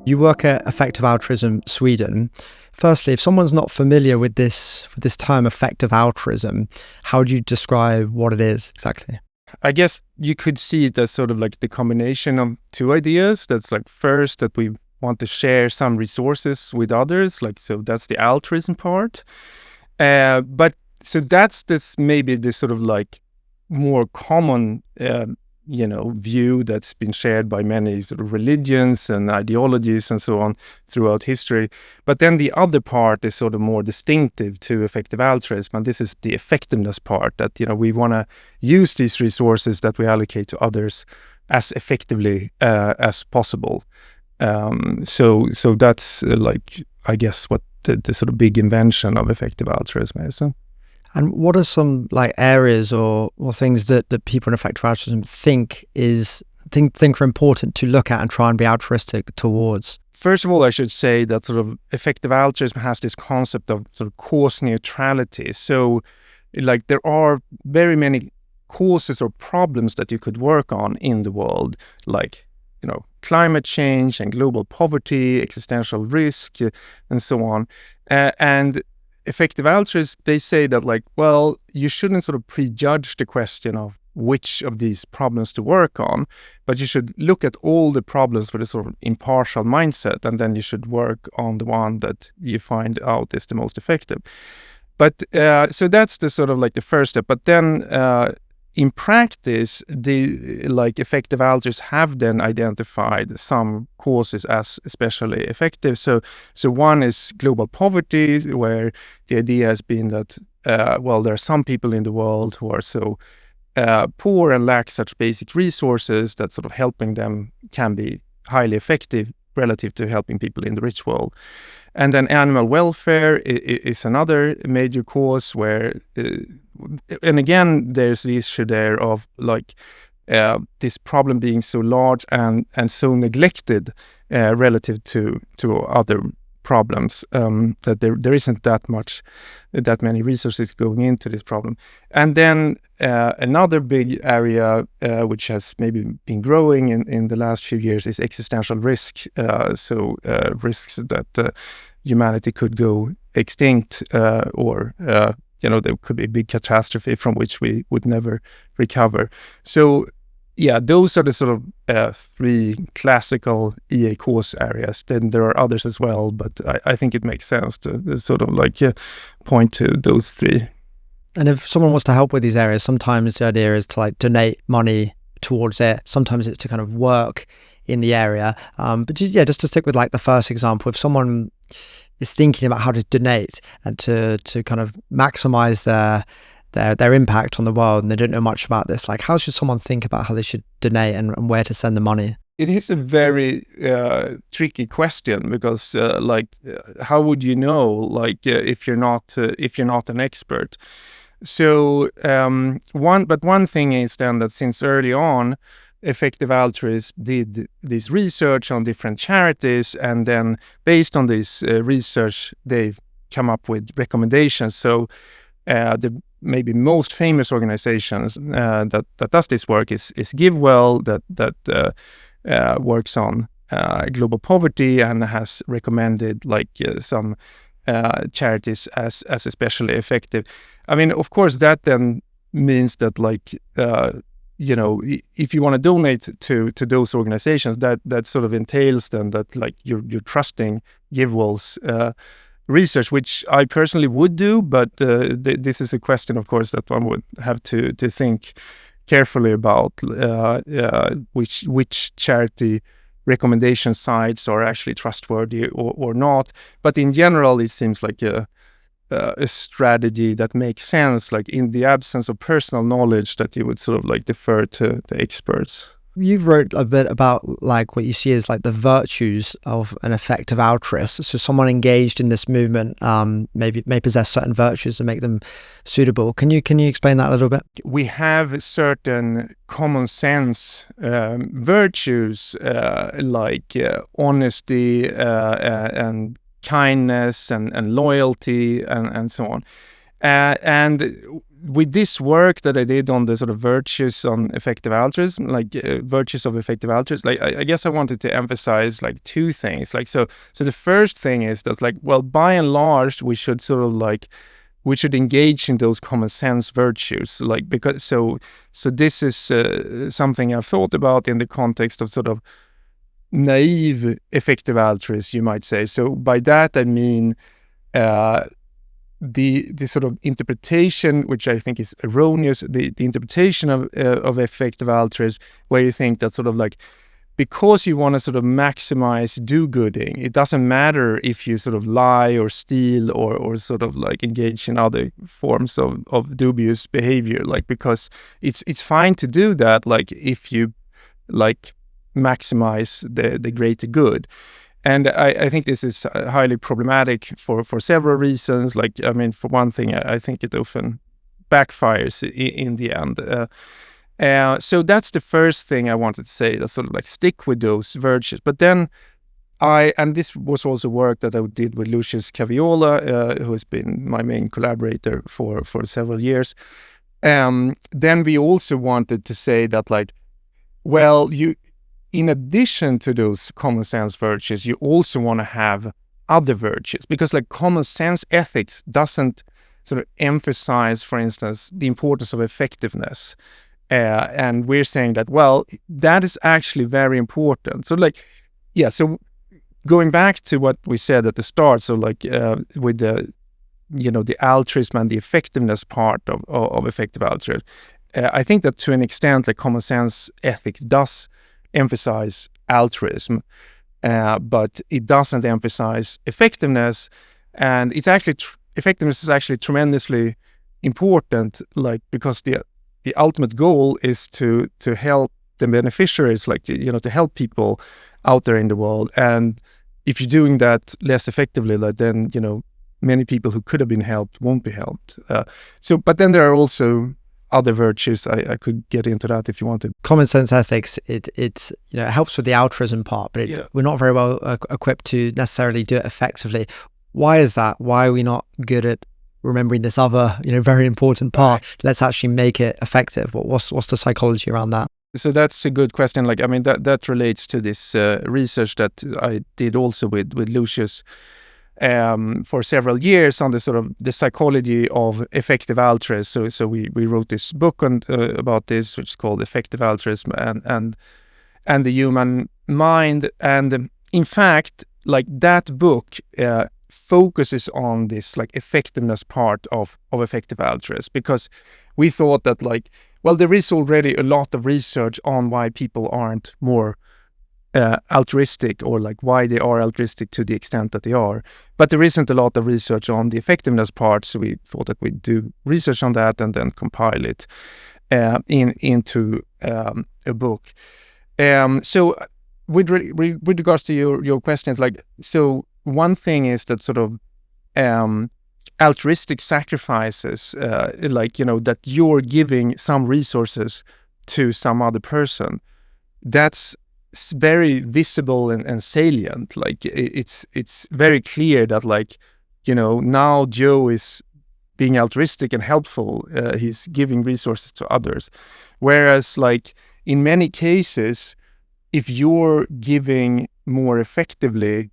You work at Effective Altruism Sweden. Firstly, if someone's not familiar with this term effective altruism, how would you describe what it is exactly? I guess you could see it as sort of like the combination of two ideas. That's like first that we want to share some resources with others, so that's the altruism part. But so that's maybe the sort of like more common view that's been shared by many sort of religions and ideologies and so on throughout history. But then the other part is sort of more distinctive to effective altruism, and this is the effectiveness part, that we want to use these resources that we allocate to others as effectively as possible. So that's I guess what the sort of big invention of effective altruism is. And what are some areas or things that people in effective altruism think are important to look at and try and be altruistic towards? First of all, I should say that sort of effective altruism has this concept of sort of cause neutrality. So there are very many causes or problems that you could work on in the world, climate change and global poverty, existential risk, and so on. And effective altruists, they say that you shouldn't sort of prejudge the question of which of these problems to work on, but you should look at all the problems with a sort of impartial mindset, and then you should work on the one that you find out is the most effective. But so that's the sort of the first step. But then in practice, the effective altruists have then identified some causes as especially effective. So one is global poverty, where the idea has been that there are some people in the world who are so poor and lack such basic resources that sort of helping them can be highly effective relative to helping people in the rich world. And then animal welfare is another major cause where, and again, there's the issue there of this problem being so large and so neglected relative to other problems, that there isn't that many resources going into this problem. And then another big area which has maybe been growing in the last few years is existential risk. Risks that humanity could go extinct, or there could be a big catastrophe from which we would never recover. So yeah, those are the sort of three classical EA cause areas. Then there are others as well, but I think it makes sense to sort of point to those three. And if someone wants to help with these areas, sometimes the idea is to donate money towards it. Sometimes it's to kind of work in the area. But just to stick with the first example, if someone is thinking about how to donate and to kind of maximize their impact on the world, and they don't know much about this, how should someone think about how they should donate and where to send the money? It is a very tricky question, because how would you know if you're not an expert? So one thing is then that since early on, effective altruists did this research on different charities, and then based on this research, they've come up with recommendations. So the maybe most famous organizations that does this work is GiveWell, that works on global poverty and has recommended some charities as especially effective. I mean, of course, that then means that if you want to donate to those organizations, that sort of entails then that you're trusting GiveWell's research, which I personally would do, but this is a question, of course, that one would have to think carefully about which charity recommendation sites are actually trustworthy or not. But in general, it seems like a strategy that makes sense, in the absence of personal knowledge, that you would sort of defer to the experts. You've wrote a bit about what you see as the virtues of an effective altruist. So someone engaged in this movement may possess certain virtues and make them suitable. Can you explain that a little bit? We have certain common sense virtues honesty and kindness and loyalty and so on. And with this work that I did on the sort of virtues on effective altruism, like virtues of effective altruism, like I guess I wanted to emphasize like two things. Like so the first thing is that like, well, by and large, we should sort of like we should engage in those common sense virtues, like because so this is something I've thought about in the context of sort of naive effective altruism, you might say. So by that I mean the sort of interpretation, which I think is erroneous, the interpretation of effective altruism, where you think that sort of like, because you want to sort of maximize do-gooding, it doesn't matter if you sort of lie or steal or sort of like engage in other forms of dubious behavior, like, because it's fine to do that, like if you like maximize the greater good. And I think this is highly problematic for several reasons. Like, I mean, for one thing, I think it often backfires in the end. So that's the first thing I wanted to say, that sort of like stick with those virtues. But then and this was also work that I did with Lucius Caviola, who has been my main collaborator for several years. Then we also wanted to say that, like, well, in addition to those common sense virtues, you also want to have other virtues, because like common sense ethics doesn't sort of emphasize, for instance, the importance of effectiveness. And we're saying that, well, that is actually very important. So like, yeah, so going back to what we said at the start, so like with the, the altruism and the effectiveness part of effective altruism, I think that to an extent, like common sense ethics does emphasize altruism, but it doesn't emphasize effectiveness. And it's actually, effectiveness is actually tremendously important, like, because the ultimate goal is to help the beneficiaries, like, to help people out there in the world. And if you're doing that less effectively, like, then, many people who could have been helped won't be helped. But then there are also other virtues. I could get into that if you wanted. Common sense ethics, it helps with the altruism part, but we're not very well equipped to necessarily do it effectively. Why is that? Why are we not good at remembering this other, very important part? Let's actually make it effective. What's the psychology around that? So that's a good question. Like, I mean, that relates to this research that I did also with Lucius for several years on the sort of the psychology of effective altruism. So we wrote this book on about this, which is called Effective Altruism and the Human Mind. And in fact, like, that book focuses on this like effectiveness part of effective altruism, because we thought that, like, well, there is already a lot of research on why people aren't more altruistic, or like why they are altruistic to the extent that they are, but there isn't a lot of research on the effectiveness part. So we thought that we'd do research on that and then compile it into a book. So with regards to your questions, like, so one thing is that sort of altruistic sacrifices, that you're giving some resources to some other person, that's very visible and salient. Like, it's very clear that, like, now Joe is being altruistic and helpful. He's giving resources to others. Whereas, like, in many cases, if you're giving more effectively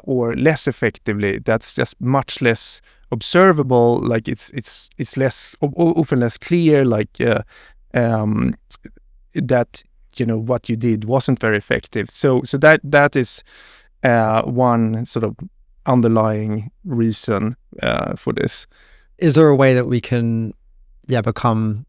or less effectively, that's just much less observable. Like, it's less, often less clear, like that what you did wasn't very effective. So that is one sort of underlying reason for this. Is there a way that we can become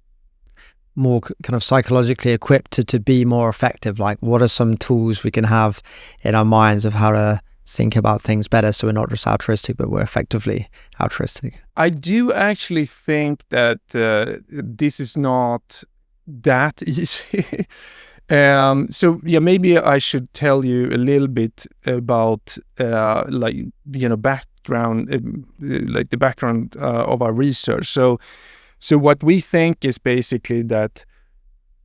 more kind of psychologically equipped to be more effective? Like, what are some tools we can have in our minds of how to think about things better, so we're not just altruistic, but we're effectively altruistic? I do actually think that this is not that easy. Maybe I should tell you a little bit about background, like the background of our research. So what we think is basically that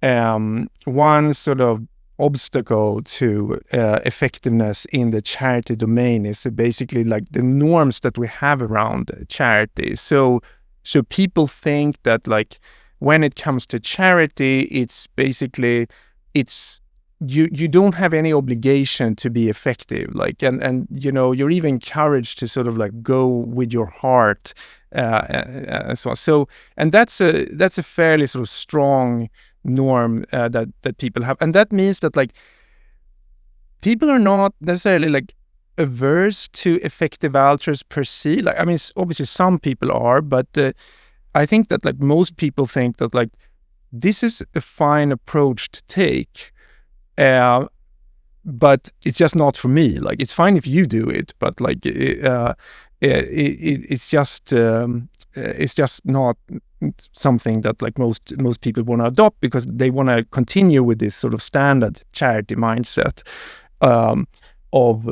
one sort of obstacle to effectiveness in the charity domain is basically like the norms that we have around charity. So So people think that like when it comes to charity, it's basically you don't have any obligation to be effective, like and you know, you're even encouraged to sort of like go with your heart and so on. So and that's a fairly sort of strong norm that people have, and that means that like people are not necessarily like averse to effective altruism per se. Like, I mean, obviously some people are, but I think that like most people think that like this is a fine approach to take, but it's just not for me. Like, it's fine if you do it, but like it's just not something that like most people want to adopt, because they want to continue with this sort of standard charity mindset of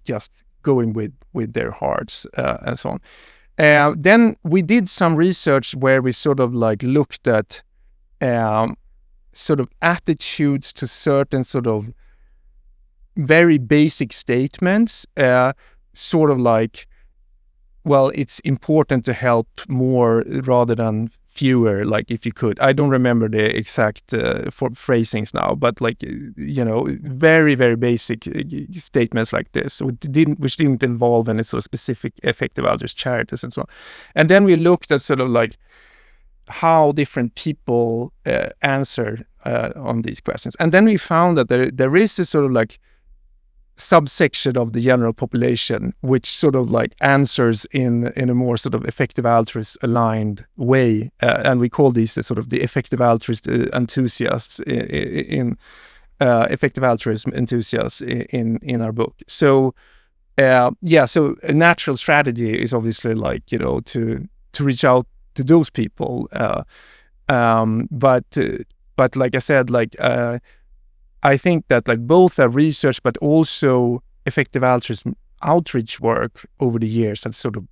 just going with their hearts and so on. Then we did some research where we sort of like looked at sort of attitudes to certain sort of very basic statements, sort of like, well, it's important to help more rather than fewer, like if you could. I don't remember the exact phrasings now, but like, you know, very, very basic statements like this, which didn't involve any sort of specific effective altruist charities and so on. And then we looked at sort of like how different people answer on these questions. And then we found that there is a sort of like subsection of the general population which sort of like answers in a more sort of effective altruist aligned way, and we call these the sort of the effective altruist enthusiasts in effective altruism enthusiasts in our book. So so a natural strategy is obviously like, you know, to reach out to those people, but like I said, like I think that like both our research but also effective altruism outreach work over the years have sort of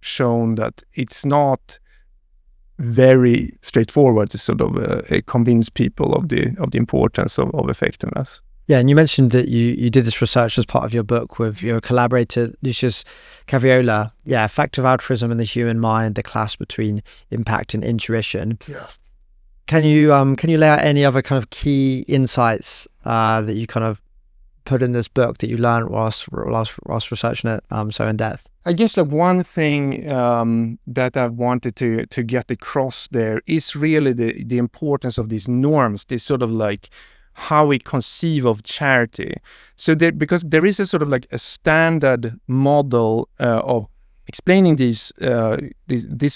shown that it's not very straightforward to sort of convince people of the importance of effectiveness. Yeah, and you mentioned that you did this research as part of your book with your collaborator Lucius Caviola. Yeah, effective altruism in the human mind, the clash between impact and intuition. Yeah. Can you lay out any other kind of key insights that you kind of put in this book that you learned whilst researching it so in depth? I guess like one thing that I wanted to get across there is really the importance of these norms, this sort of like how we conceive of charity. So because there is a sort of like a standard model of explaining this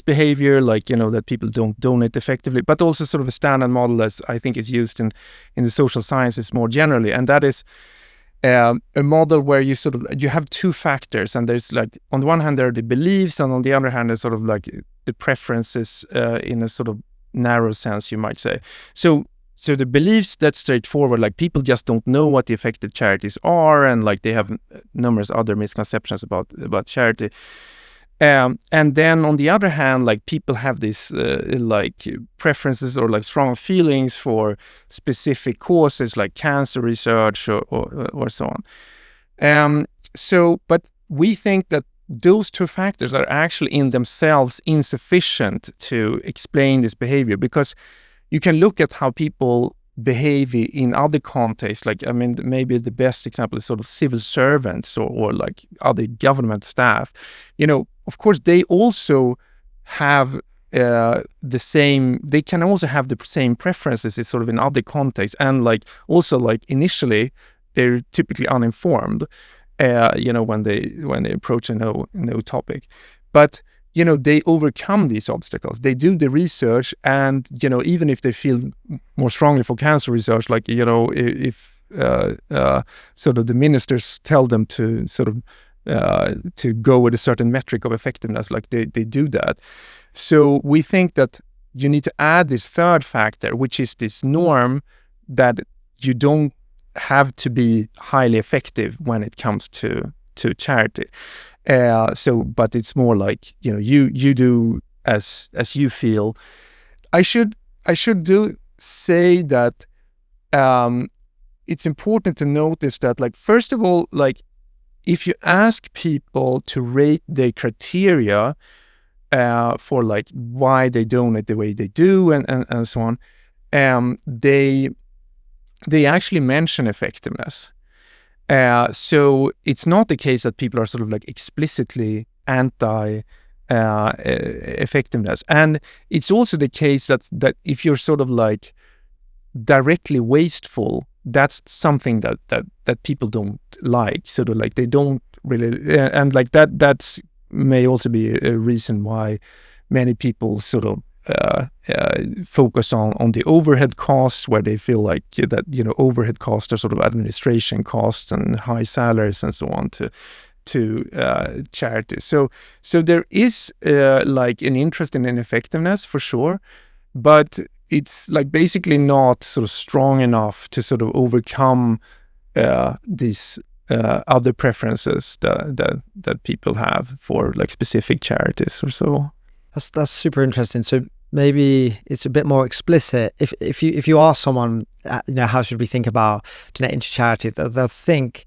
behavior, like, you know, that people don't donate effectively, but also sort of a standard model that I think is used in the social sciences more generally, and that is a model where you have two factors, and there's like, on the one hand there are the beliefs, and on the other hand there's sort of like the preferences in a sort of narrow sense, you might say. So the beliefs, that's straightforward, like people just don't know what the effective charities are, and like they have numerous other misconceptions about charity. And then on the other hand, like people have this like preferences or like strong feelings for specific causes like cancer research or so on. But we think that those two factors are actually in themselves insufficient to explain this behavior, because you can look at how people behave in other contexts. Like, I mean, maybe the best example is sort of civil servants or like other government staff. You know, of course, they also have they can also have the same preferences as sort of in other contexts. And like also like initially, they're typically uninformed, you know, when they approach a no topic. But you know, they overcome these obstacles. They do the research, and, you know, even if they feel more strongly for cancer research, like, you know, if sort of the ministers tell them to sort of to go with a certain metric of effectiveness, like they do that. So we think that you need to add this third factor, which is this norm that you don't have to be highly effective when it comes to charity. But it's more like, you know, you do as you feel. I should say that it's important to notice that, like, first of all, like, if you ask people to rate their criteria, for like why they donate the way they do and so on, they actually mention effectiveness. So it's not the case that people are sort of like explicitly anti effectiveness, and it's also the case that if you're sort of like directly wasteful, that's something that people don't like. Sort of like they don't really, and like that's may also be a reason why many people sort of focus on the overhead costs, where they feel like that, you know, overhead costs are sort of administration costs and high salaries and so on to charities. So there is like an interest in effectiveness for sure, but it's like basically not sort of strong enough to sort of overcome these other preferences that people have for like specific charities or so. That's super interesting. So maybe it's a bit more explicit. If you ask someone, you know, how should we think about donating to charity, they'll think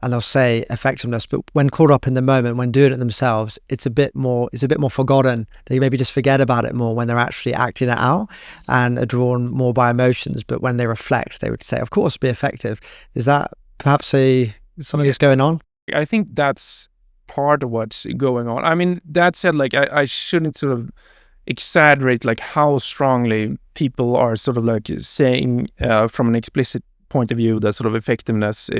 and they'll say effectiveness, but when caught up in the moment, when doing it themselves, it's a bit more forgotten. They maybe just forget about it more when they're actually acting it out and are drawn more by emotions. But when they reflect, they would say, of course, be effective. Is that perhaps something that's going on? I think that's part of what's going on. I mean, that said, like I shouldn't sort of exaggerate like how strongly people are sort of like saying from an explicit point of view that sort of effectiveness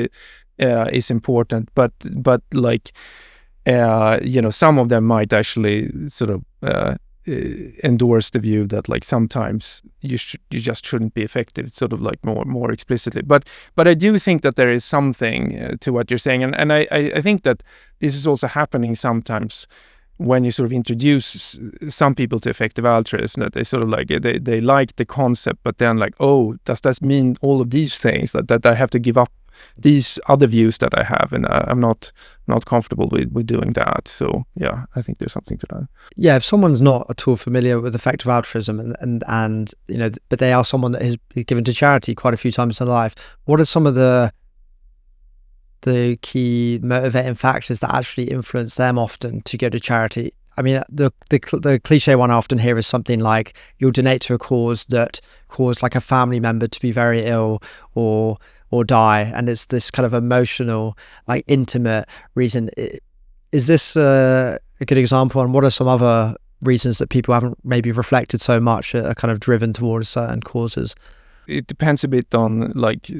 is important, but like you know, some of them might actually sort of endorse the view that like sometimes you just shouldn't be effective, sort of like more explicitly. But I do think that there is something to what you're saying, and I think that this is also happening sometimes when you sort of introduce some people to effective altruism, that they sort of like they like the concept, but then like, oh, does that mean all of these things that I have to give up these other views that I have, and I'm not comfortable with doing that. So yeah, I think there's something to that. Yeah, if someone's not at all familiar with effective altruism and you know, but they are someone that has given to charity quite a few times in their life, what are some of the key motivating factors that actually influence them often to go to charity? I mean, the cliche one I often hear is something like you'll donate to a cause that caused like a family member to be very ill or die, and it's this kind of emotional, like intimate reason. Is this a good example? And what are some other reasons that people haven't maybe reflected so much are kind of driven towards certain causes? It depends a bit on like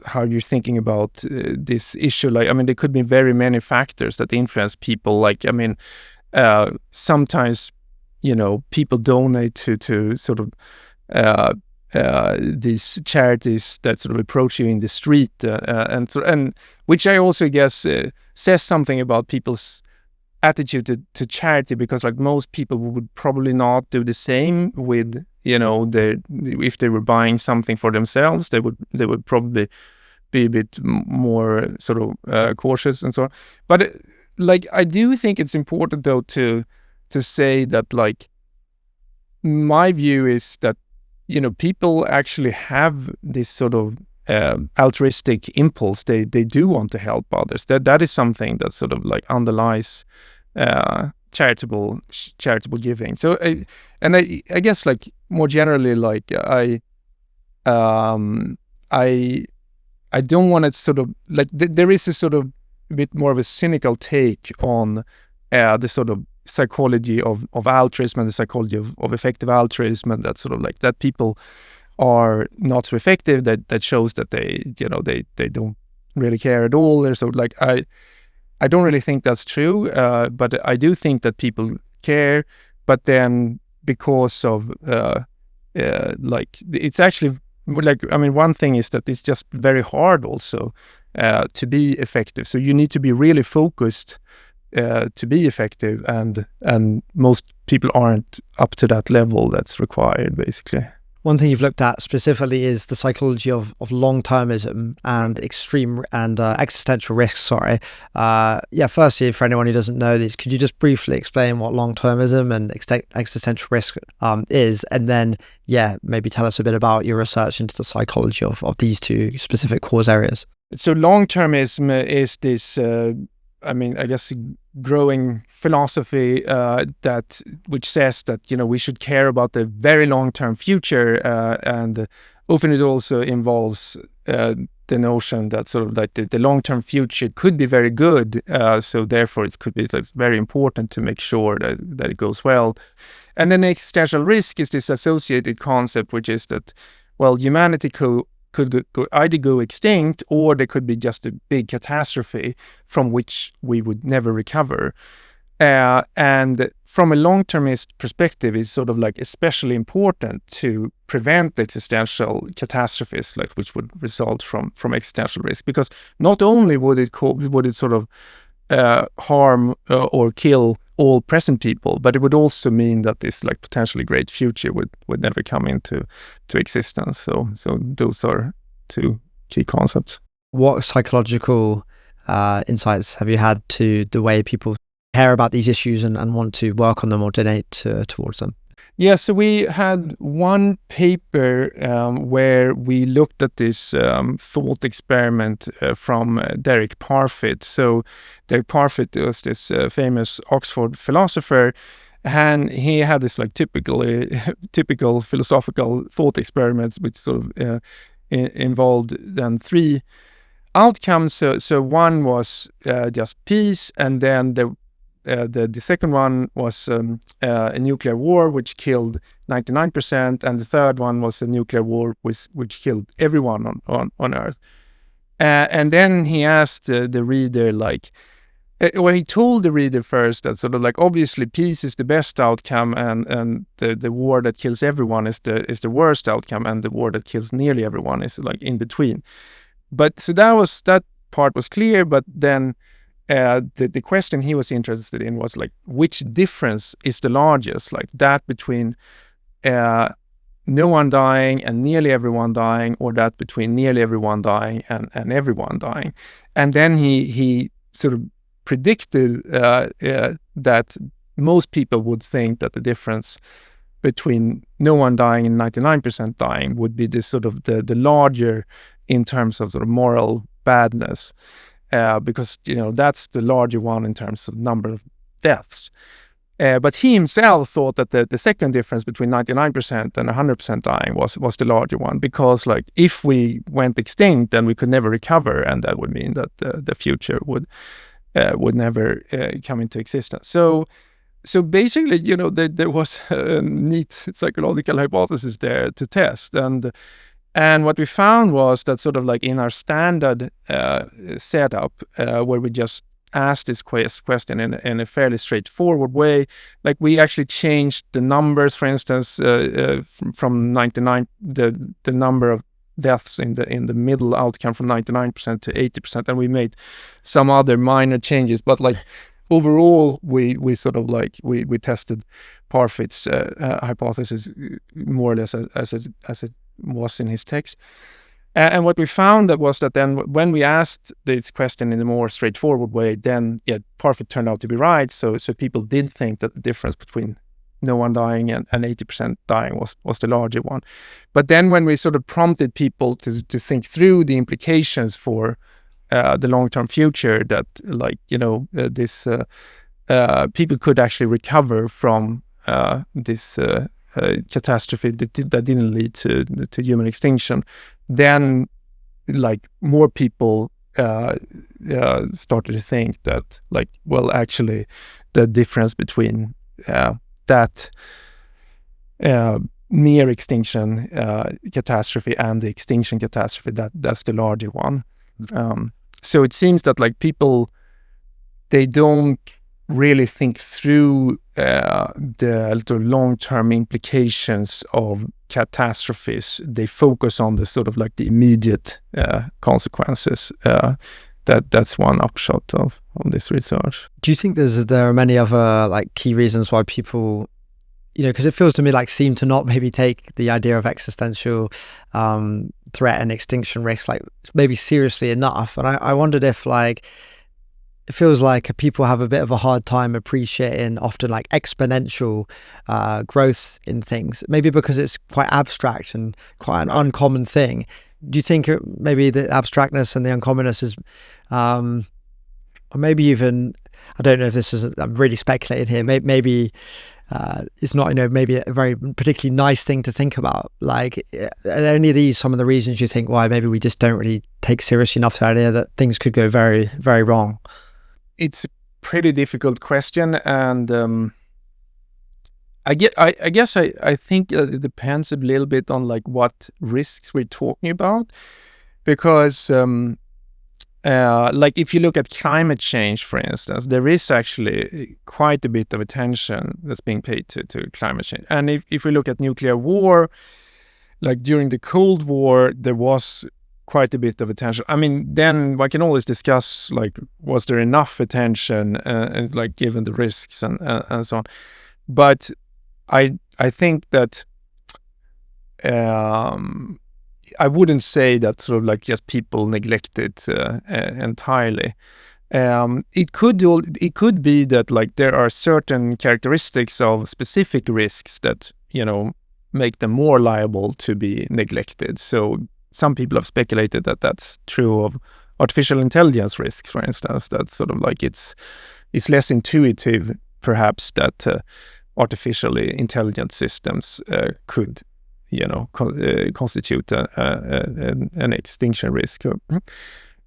how you're thinking about this issue. Like, I mean, there could be very many factors that influence people. Like, I mean, sometimes, you know, people donate to sort of these charities that sort of approach you in the street, and which I also guess says something about people's attitude to charity, because like most people would probably not do the same with, you know, if they were buying something for themselves, they would probably be a bit more sort of cautious and so on. But like I do think it's important though to say that like my view is that, you know, people actually have this sort of altruistic impulse. They do want to help others. That is something that sort of like underlies charitable giving. So I guess like more generally, like I don't want to sort of like there is a sort of a bit more of a cynical take on the sort of psychology of altruism and the psychology of effective altruism, and that sort of like that people are not so effective, that shows that they, you know, they don't really care at all. Or so like I don't really think that's true, but I do think that people care, but then because of like it's actually like, I mean, one thing is that it's just very hard also to be effective, so you need to be really focused to be effective, and most people aren't up to that level that's required, basically. One thing you've looked at specifically is the psychology of long-termism and extreme and existential risks. Firstly, for anyone who doesn't know these, could you just briefly explain what long-termism and existential risk is, and then maybe tell us a bit about your research into the psychology of these two specific cause areas? So long-termism is this I mean, I guess growing philosophy which says that we should care about the very long-term future, and often it also involves the notion that sort of like the long-term future could be very good, so therefore it could be like very important to make sure that it goes well. And then existential risk is this associated concept, which is that, well, humanity could either go extinct, or there could be just a big catastrophe from which we would never recover. And from a long-termist perspective, it's sort of like especially important to prevent existential catastrophes, like which would result from existential risk, because not only would it sort of harm or kill all present people, but it would also mean that this like potentially great future would never come into existence. So those are two key concepts. What psychological insights have you had to the way people care about these issues and want to work on them or donate towards them? Yeah, so we had one paper where we looked at this thought experiment from Derek Parfit. So Derek Parfit was this famous Oxford philosopher, and he had this like typical philosophical thought experiments, which sort of involved then three outcomes. So one was just peace, and then the second one was a nuclear war which killed 99%, and the third one was a nuclear war which killed everyone on Earth. And then he asked the reader, like, well, he told the reader first that sort of like obviously peace is the best outcome, and the war that kills everyone is the worst outcome, and the war that kills nearly everyone is like in between. But so that part was clear, but then the question he was interested in was like, which difference is the largest, like that between no one dying and nearly everyone dying, or that between nearly everyone dying and everyone dying? And then he sort of predicted that most people would think that the difference between no one dying and 99% dying would be this sort of the larger in terms of sort of moral badness. Because that's the larger one in terms of number of deaths. But he himself thought that the second difference between 99% and 100% dying was the larger one, because like if we went extinct, then we could never recover, and that would mean that the future would never come into existence. So basically, there was a neat psychological hypothesis there to test, and what we found was that sort of like in our standard setup, where we just asked this question in a fairly straightforward way, like we actually changed the numbers, for instance, from 99, the number of deaths in the middle outcome from 99% to 80%, and we made some other minor changes, but like overall we sort of like we tested Parfit's hypothesis more or less as it was in his text. And what we found was that then when we asked this question in a more straightforward way, then Parfit turned out to be right. So people did think that the difference between no one dying and 80% dying was the larger one. But then when we sort of prompted people to think through the implications for the long-term future, that this people could actually recover from this catastrophe that didn't lead to human extinction, then like more people started to think that like, well, actually the difference between that near extinction catastrophe and the extinction catastrophe, that's the larger one. So it seems that like people, they don't really think through the long-term implications of catastrophes. They focus on the sort of like the immediate consequences. That's one upshot of this research. Do you think there are many other like key reasons why people, because it feels to me like seem to not maybe take the idea of existential threat and extinction risk like maybe seriously enough? And I wondered if like it feels like people have a bit of a hard time appreciating often like exponential growth in things, maybe because it's quite abstract and quite an uncommon thing. Do you think maybe the abstractness and the uncommonness is, or maybe even I don't know if this is, I'm really speculating here. Maybe it's not, maybe a very particularly nice thing to think about. Like, are there any of these some of the reasons you think why maybe we just don't really take seriously enough the idea that things could go very, very wrong? It's a pretty difficult question, and I think it depends a little bit on like what risks we're talking about, because like if you look at climate change, for instance, there is actually quite a bit of attention that's being paid to climate change. And if we look at nuclear war, like during the Cold War, there was quite a bit of attention. I mean, then one can always discuss, like, was there enough attention and like given the risks and so on. But I think that I wouldn't say that sort of like just people neglect it entirely. It could be that like there are certain characteristics of specific risks that make them more liable to be neglected. So some people have speculated that that's true of artificial intelligence risks, for instance. That sort of like it's less intuitive, perhaps, that artificially intelligent systems could constitute an extinction risk.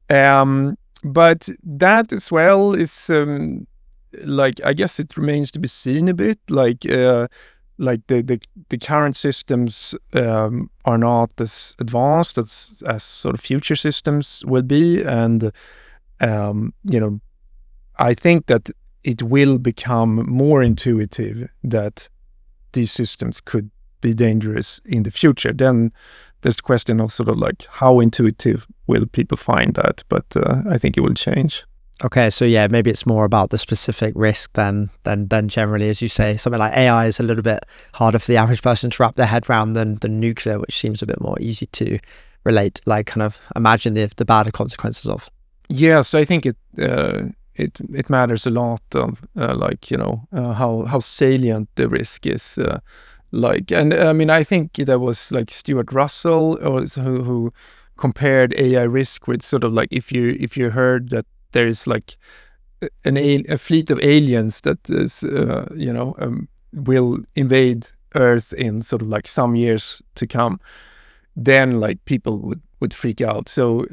But that as well is like, I guess it remains to be seen a bit. Like the current systems are not as advanced as sort of future systems will be, and I think that it will become more intuitive that these systems could be dangerous in the future. Then there's the question of sort of like how intuitive will people find that, but I think it will change. Okay, so yeah, maybe it's more about the specific risk than generally, as you say. Something like AI is a little bit harder for the average person to wrap their head around than nuclear, which seems a bit more easy to relate, like kind of imagine the bad consequences of. Yes, I think it matters a lot of how salient the risk is. And I mean, I think there was like Stuart Russell who compared AI risk with sort of like if you heard that there is like a fleet of aliens that is will invade Earth in sort of like some years to come, then like people would freak out. So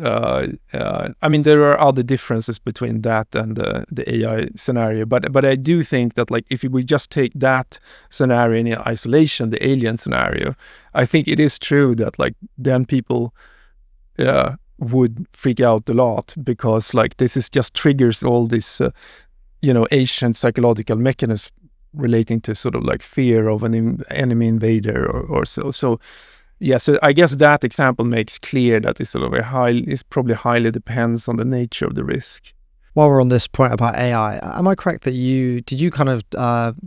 I mean, there are other differences between that and the AI scenario, but I do think that like if we just take that scenario in isolation, the alien scenario, I think it is true that like then people would freak out a lot, because like this is just triggers all this ancient psychological mechanisms relating to sort of like fear of an enemy invader or so. So yeah, so I guess that example makes clear that it's sort of probably highly depends on the nature of the risk. While we're on this point about AI, am I correct that you kind of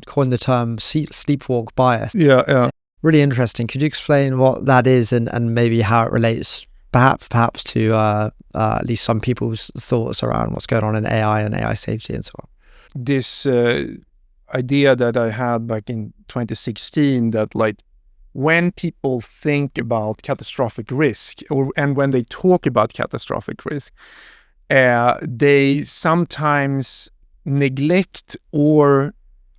coin the term sleepwalk bias? Yeah. Really interesting. Could you explain what that is and maybe how it relates perhaps to at least some people's thoughts around what's going on in AI and AI safety and so on? This idea that I had back in 2016 that like when people think about catastrophic risk and when they talk about catastrophic risk, they sometimes neglect or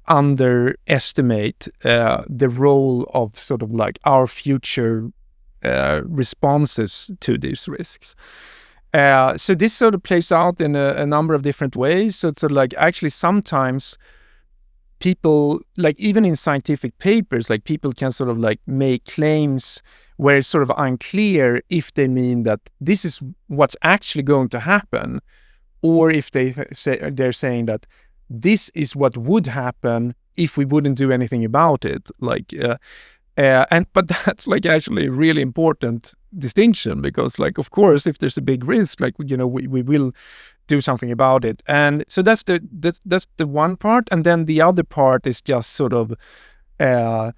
underestimate the role of sort of like our future responses to these risks. So this sort of plays out in a number of different ways. So it's sort of like actually sometimes people, like even in scientific papers, like people can sort of like make claims where it's sort of unclear if they mean that this is what's actually going to happen, or if they're saying that this is what would happen if we wouldn't do anything about it. But that's like actually a really important distinction, because like of course if there's a big risk, like we will do something about it. And so that's the one part, and then the other part is just sort of a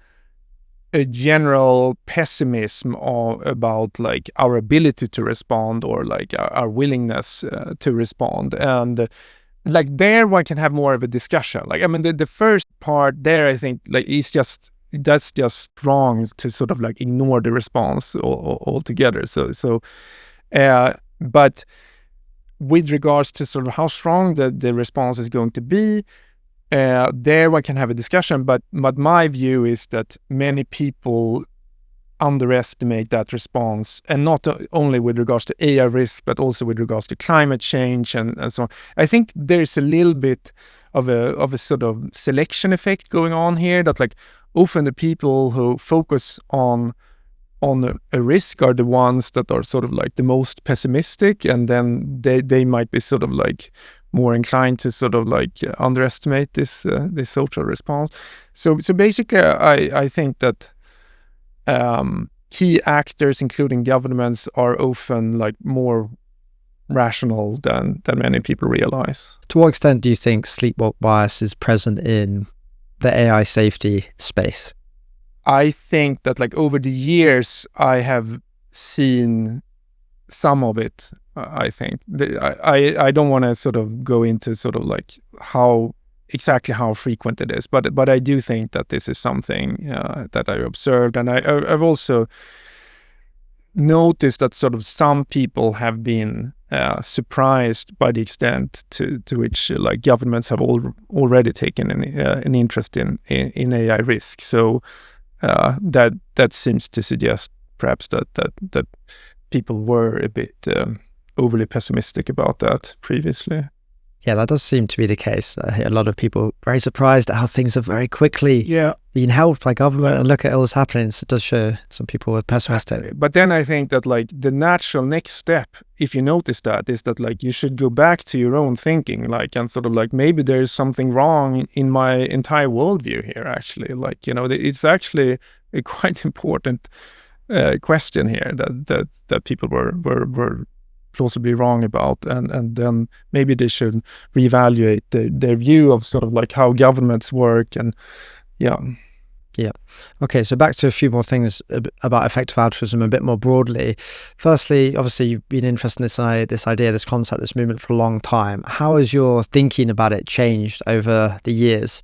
general pessimism about like our ability to respond, or like our willingness to respond. And like there one can have more of a discussion. Like I mean the first part there, I think like that's just wrong to sort of like ignore the response altogether. But with regards to sort of how strong the response is going to be, there one can have a discussion. But my view is that many people underestimate that response, and not only with regards to AI risk, but also with regards to climate change and so on. I think there's a little bit of a sort of selection effect going on here, that like often the people who focus on a risk are the ones that are sort of like the most pessimistic, and then they might be sort of like more inclined to sort of like underestimate this social response. So basically, I think that key actors, including governments, are often like more rational than many people realize. To what extent do you think sleepwalk bias is present in the AI safety space? I think that like over the years, I have seen some of it. I think I don't want to sort of go into sort of like how frequent it is, but I do think that this is something that I observed, and I've also noticed that sort of some people have been surprised by the extent to which like governments have already taken an interest in AI risk. So that seems to suggest perhaps that people were a bit overly pessimistic about that previously. Yeah, that does seem to be the case. I hear a lot of people very surprised at how things are very quickly being helped by government, and look at all this happening. So it does show some people were pessimistic. But then I think that like the natural next step, if you notice that, is that like you should go back to your own thinking, like, and sort of like maybe there's something wrong in my entire worldview here, actually. Like, you know, it's actually a quite important question here that people were plausibly wrong about, and then maybe they should reevaluate their view of sort of like how governments work. And Okay, so back to a few more things about effective altruism a bit more broadly. Firstly, obviously you've been interested in this idea, this concept, this movement for a long time. How has your thinking about it changed over the years?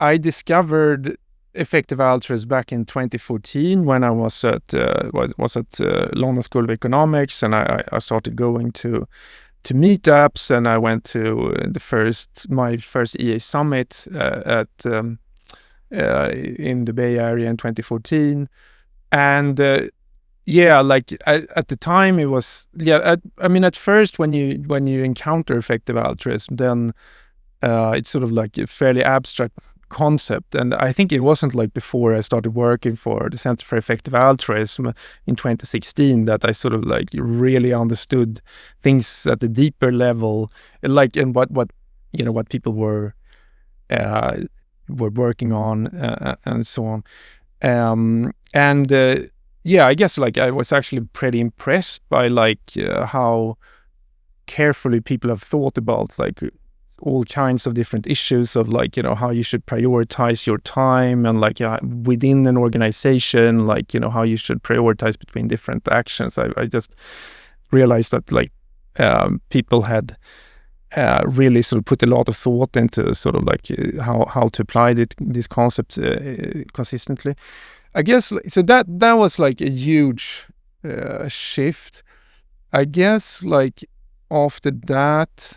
I discovered effective altruism back in 2014 when I was at London School of Economics, and I started going to meetups, and I went to my first EA summit in the Bay Area in 2014, and like at the time it was I mean at first when you encounter effective altruism, then it's sort of like a fairly abstract concept. And I think it wasn't like before I started working for the Center for Effective Altruism in 2016 that I sort of like really understood things at a deeper level, like, and what people were working on and so on. I guess like I was actually pretty impressed by like how carefully people have thought about like all kinds of different issues of like, you know, how you should prioritize your time, and like within an organization, like, you know, how you should prioritize between different actions. I just realized that like people had really sort of put a lot of thought into sort of like how to apply this concept consistently. I guess so that was like a huge shift. I guess like after that,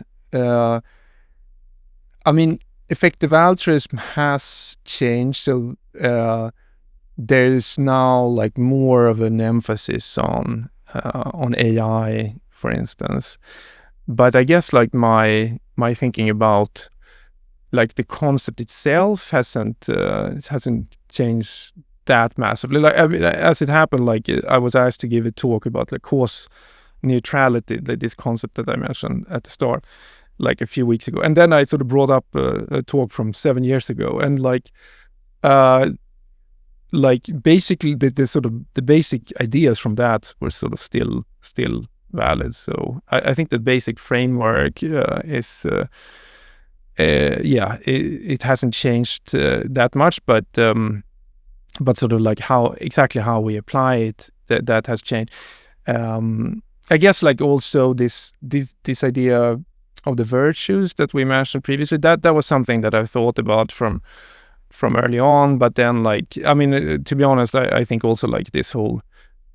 I mean, effective altruism has changed. So there is now like more of an emphasis on AI, for instance. But I guess like my thinking about like the concept itself hasn't changed that massively. Like, I mean, as it happened, like I was asked to give a talk about like cause neutrality, like this concept that I mentioned at the start, like a few weeks ago, and then I sort of brought up a talk from 7 years ago, and like basically the sort of the basic ideas from that were sort of still valid. So I think the basic framework is it hasn't changed that much, but sort of like how we apply it, that has changed. I guess like also this idea of the virtues that we mentioned previously, that was something that I thought about from early on. But then like, I mean, to be honest, I think also like this whole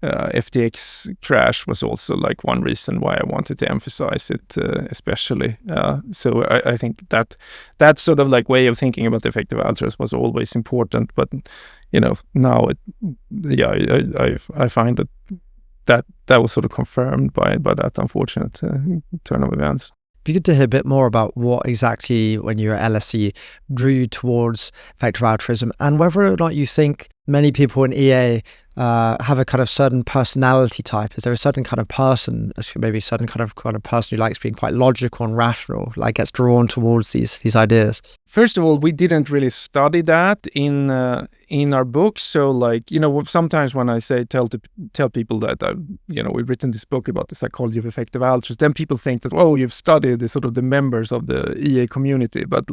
FTX crash was also like one reason why I wanted to emphasize it, especially. So I think that sort of like way of thinking about effective altruism was always important, but now I find that was sort of confirmed by that unfortunate turn of events. Be good to hear a bit more about what exactly, when you were at LSE, drew you towards effective altruism, and whether or not you think many people in EA have a kind of certain personality type. Is there a certain kind of person, maybe a certain kind of person who likes being quite logical and rational, like gets drawn towards these ideas? First of all, we didn't really study that in our books. So, like, sometimes when I tell people that we've written this book about the psychology of effective altruism, then people think that, oh, you've studied the members of the EA community. But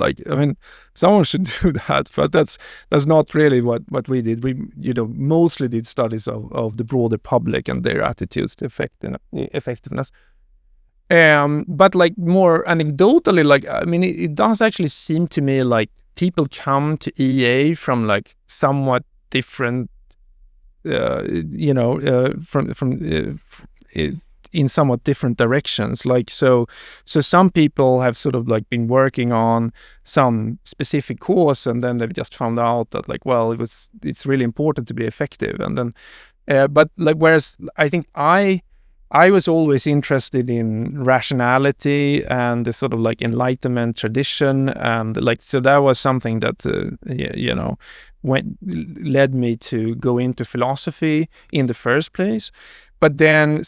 someone should do that. But that's not really what we did. We mostly did studies of the broader public and their attitudes to effectiveness. But like more anecdotally, it does actually seem to me like people come to EA from like somewhat different, in somewhat different directions. Like so some people have sort of like been working on some specific cause, and then they've just found out that like, well, it's really important to be effective, and then, but like whereas I think I was always interested in rationality and the sort of like Enlightenment tradition, and like so that was something that led me to go into philosophy in the first place. But then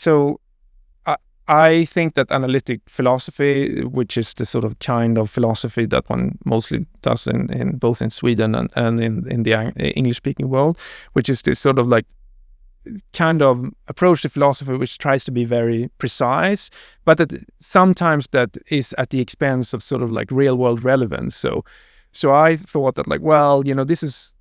I think that analytic philosophy, which is the sort of kind of philosophy that one mostly does in both in Sweden and in the English-speaking world, which is this sort of like kind of approach to philosophy which tries to be very precise, but that sometimes that is at the expense of sort of like real world relevance. So I thought that like, well, this is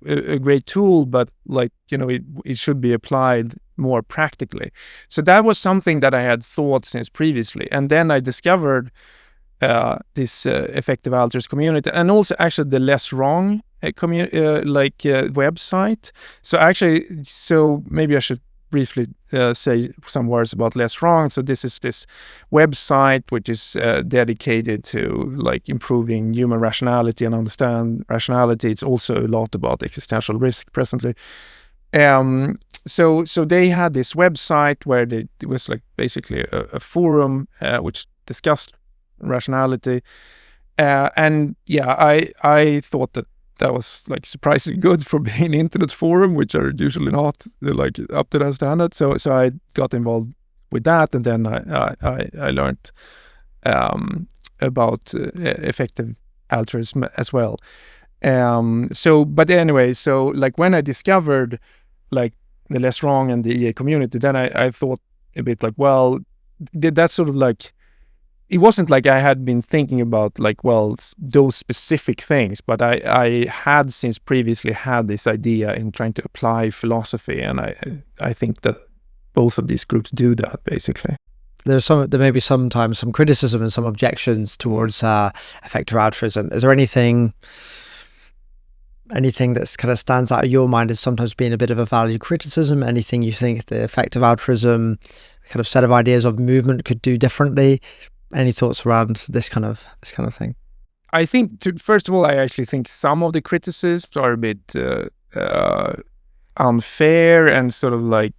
a great tool, but like, it should be applied more practically. So that was something that I had thought since previously. And then I discovered this effective altruist community, and also actually the Less Wrong website. So maybe I should briefly say some words about Less Wrong. So this is this website which is dedicated to like improving human rationality and understand rationality. It's also a lot about existential risk presently. So they had this website where it was like basically a forum which discussed rationality, and yeah, I thought that was like surprisingly good for being an internet forum, which are usually not like up to that standard. So I got involved with that, and then I learned about effective altruism as well. But anyway, so like when I discovered like the Less Wrong and the EA community, then I thought a bit like, well, that sort of like, it wasn't like I had been thinking about like, well, those specific things, but I had since previously had this idea in trying to apply philosophy, and I think that both of these groups do that basically. There may be sometimes some criticism and some objections towards effective altruism. Is there anything that's kind of stands out of your mind as sometimes being a bit of a value criticism? Anything you think the effective altruism kind of set of ideas of movement could do differently? Any thoughts around this kind of thing? I think, first of all, I actually think some of the criticisms are a bit unfair and sort of like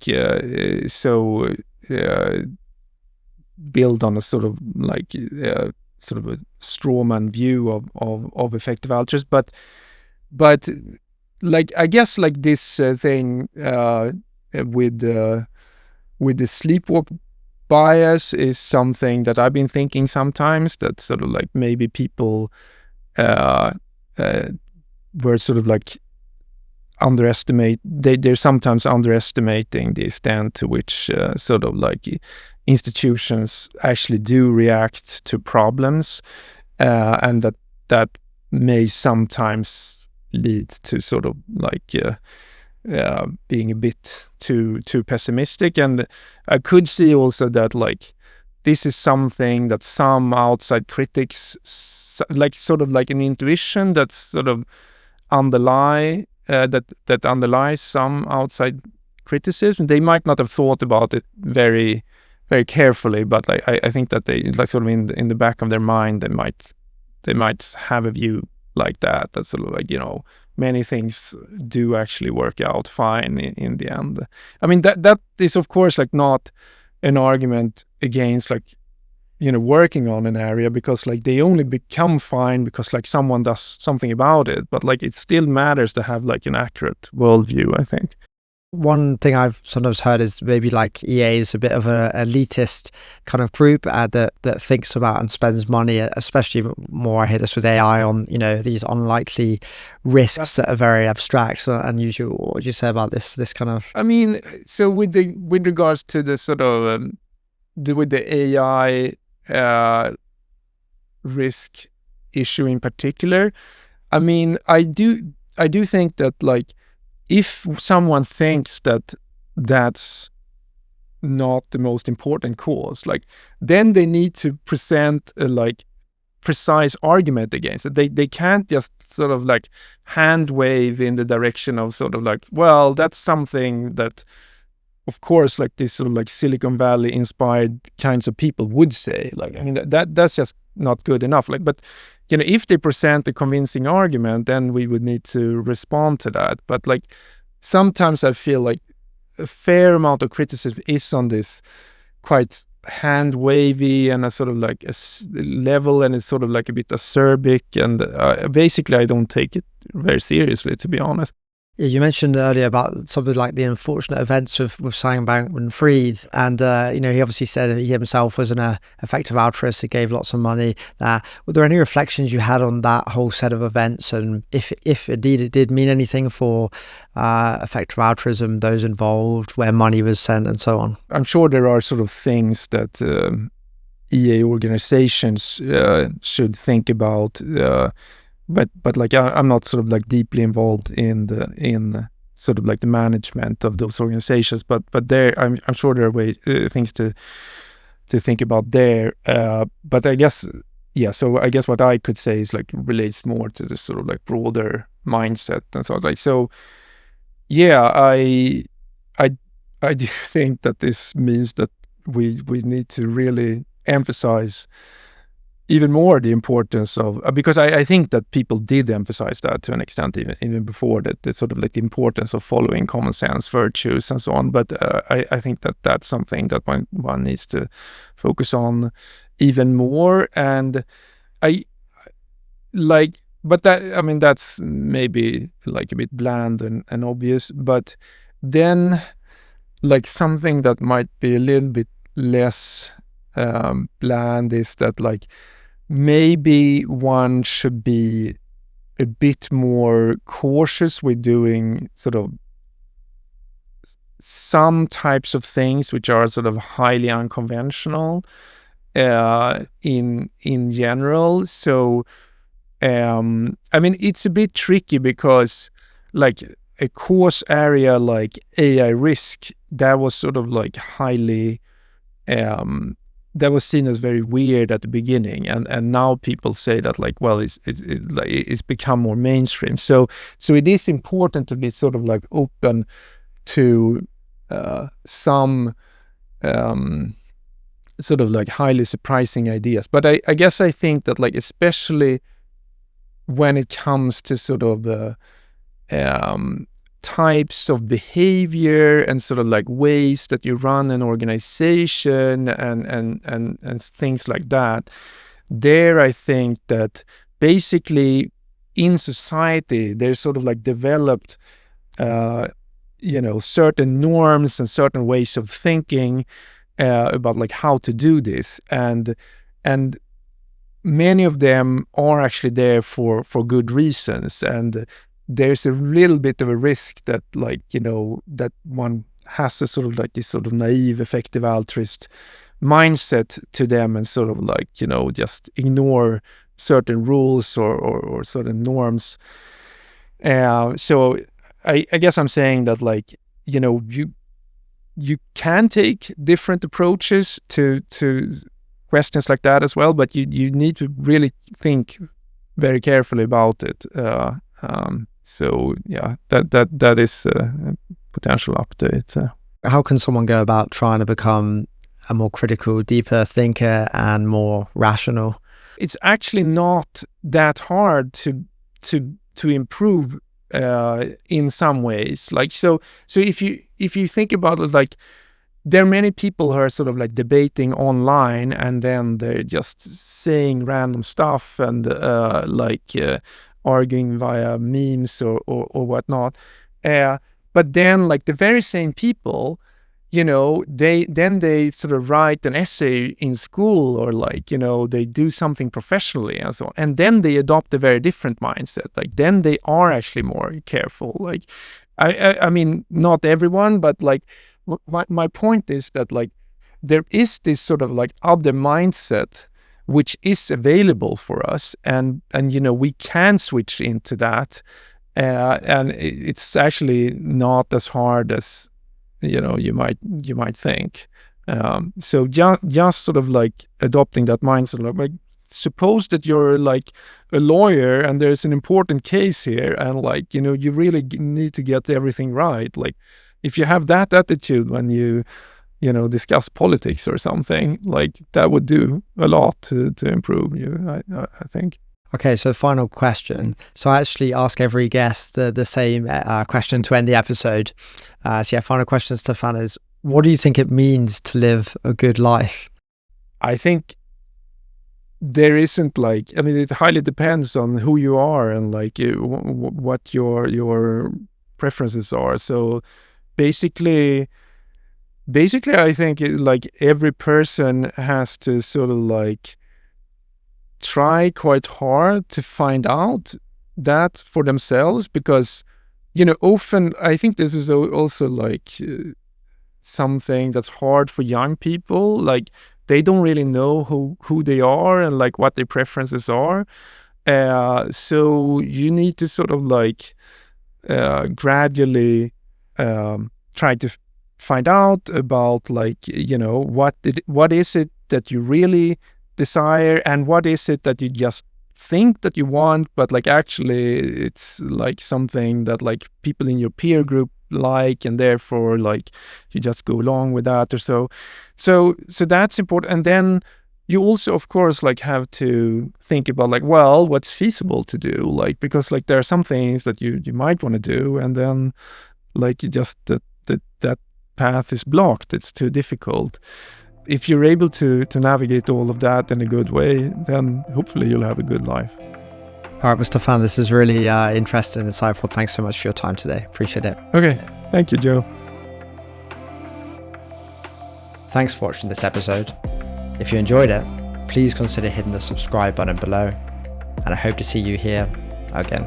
build on a sort of like sort of a strawman view of effective altruism, but like I guess like this thing with the sleepwalk bias is something that I've been thinking sometimes, that sort of like maybe people were sort of like they're sometimes underestimating the extent to which sort of like institutions actually do react to problems, and that may sometimes lead to sort of like being a bit too pessimistic. And I could see also that like this is something that some outside critics like sort of like an intuition that sort of underlies some outside criticism. They might not have thought about it very, very carefully, but like I think that they like sort of in the back of their mind they might have a view like that. That's sort of like, many things do actually work out fine in the end. I mean, that is of course like not an argument against like, working on an area, because like they only become fine because like someone does something about it. But like it still matters to have like an accurate worldview, I think. One thing I've sometimes heard is maybe like EA is a bit of an elitist kind of group that thinks about and spends money, especially more I hear this with AI, on these unlikely risks that are very abstract and unusual. What would you say about this kind of? I mean, so with regards to the sort of with the AI risk issue in particular, I mean, I do think that like, if someone thinks that that's not the most important cause, like, then they need to present a like precise argument against it. They can't just sort of like hand wave in the direction of sort of like, well, that's something that, of course, like this sort of like Silicon Valley inspired kinds of people would say. Like, I mean, that's just not good enough. Like, but if they present a convincing argument, then we would need to respond to that. But like, sometimes I feel like a fair amount of criticism is on this quite hand wavy and a sort of like a level, and it's sort of like a bit acerbic, and basically I don't take it very seriously, to be honest. Yeah, you mentioned earlier about something like the unfortunate events with Simon Bankman-Fried, and he obviously said he himself was an effective altruist. He gave lots of money. Were there any reflections you had on that whole set of events, and if indeed it did mean anything for effective altruism, those involved, where money was sent, and so on? I'm sure there are sort of things that EA organizations should think about. But like I'm not sort of like deeply involved in sort of like the management of those organizations. But there, I'm sure there are things to think about there. But I guess So I guess what I could say is like relates more to the sort of like broader mindset and so on. Like, so yeah, I do think that this means that we need to really emphasize even more the importance of, because I think that people did emphasize that to an extent even before that, the sort of like the importance of following common sense virtues and so on. But I think that that's something that one needs to focus on even more. And but that, I mean, that's maybe like a bit bland and obvious. But then like something that might be a little bit less bland is that like, maybe one should be a bit more cautious with doing sort of some types of things which are sort of highly unconventional in general. So I mean, it's a bit tricky because like a course area like AI risk, that was sort of like highly that was seen as very weird at the beginning, and now people say that like, well, it's become more mainstream. So it is important to be sort of like open to some sort of like highly surprising ideas. But I guess I think that like, especially when it comes to sort of the types of behavior and sort of like ways that you run an organization and things like that, there I think that basically in society there's sort of like developed certain norms and certain ways of thinking about like how to do this, and many of them are actually there for good reasons. And there's a little bit of a risk that like, that one has a sort of like this sort of naive, effective altruist mindset to them and sort of like, just ignore certain rules or certain norms. So I guess I'm saying that like, you can take different approaches to questions like that as well, but you need to really think very carefully about it. So yeah, that is potential update. How can someone go about trying to become a more critical, deeper thinker and more rational? It's actually not that hard to improve in some ways. Like so if you think about it, like there are many people who are sort of like debating online, and then they're just saying random stuff and arguing via memes or whatnot. But then like the very same people, you know, they sort of write an essay in school, or like, you know, they do something professionally and so on. And then they adopt a very different mindset. Like then they are actually more careful. Like, I mean, not everyone, but like my point is that like there is this sort of like other mindset which is available for us, and you know, we can switch into that, and it's actually not as hard as, you know, you might think. So just sort of like adopting that mindset, like suppose that you're like a lawyer and there's an important case here, and like, you know, you really need to get everything right. Like if you have that attitude when you know, discuss politics or something, like that would do a lot to improve you, I think. Okay, so final question. So I actually ask every guest the same question to end the episode. So yeah, final question, Stefan, is what do you think it means to live a good life? I think there isn't like, I mean, it highly depends on who you are and like what your preferences are. So basically I think like every person has to sort of like try quite hard to find out that for themselves, because, you know, often I think this is also like something that's hard for young people. Like they don't really know who they are and like what their preferences are. So you need to sort of like gradually try to find out about, like, you know, what is it that you really desire, and what is it that you just think that you want, but like actually it's like something that like people in your peer group like, and therefore like you just go along with that or so that's important. And then you also of course like have to think about like, well, what's feasible to do, like, because like there are some things that you might want to do, and then like you just that path is blocked, it's too difficult. If you're able to navigate all of that in a good way, then hopefully you'll have a good life. All right, Mr. Stefan, this is really interesting and insightful. Thanks so much for your time today. Appreciate it. Okay. Thank you, Joe. Thanks for watching this episode. If you enjoyed it, please consider hitting the subscribe button below, and I hope to see you here again.